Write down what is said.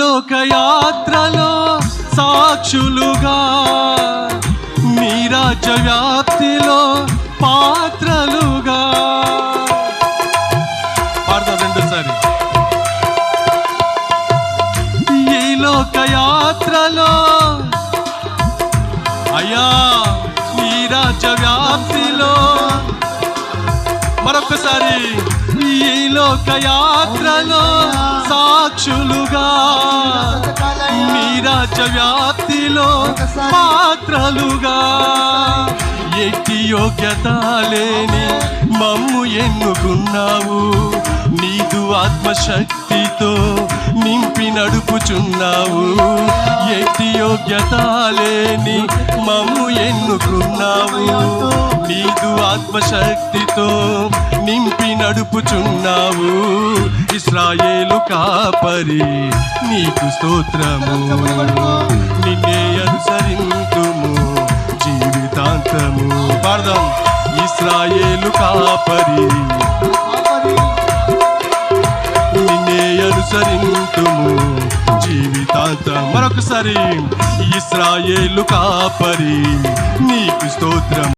లోకయాత్రలో సాక్షులుగా నీ రాజ్య వ్యాప్తిలో పాత్రలుగా. పాడతాం రెండోసారి. ఈ లోకయాత్రలో అయ్యా నీ రాజ్య వ్యాప్తిలో, మరొకసారి ఈ లోకయాత్రలో సాక్షులుగా నీ రాజ్య వ్యాప్తిలో పాత్రలుగా. ఎట్టి యోగ్యత లేని మమ్ము ఎన్నుకున్నావు, నీదు ఆత్మశక్తితో నింపి నడుపుచున్నావు. ఎట్టి యోగ్యత లేని మమ్ము ఎన్నుకున్నావు, నీదు ఆత్మశక్తితో నింపి నడుపుచున్నావు. ఇశ్రాయేలు కాపరి నీకు స్తోత్రము, నిన్నే అనుసరింతుము జీవితాంతము. పాడదాం. ఇశ్రాయేలు కాపరి నిన్నే అనుసరింతుము జీవితాంతం. మరొకసారి. ఇశ్రాయేలు కాపరి నీకు స్తోత్రం.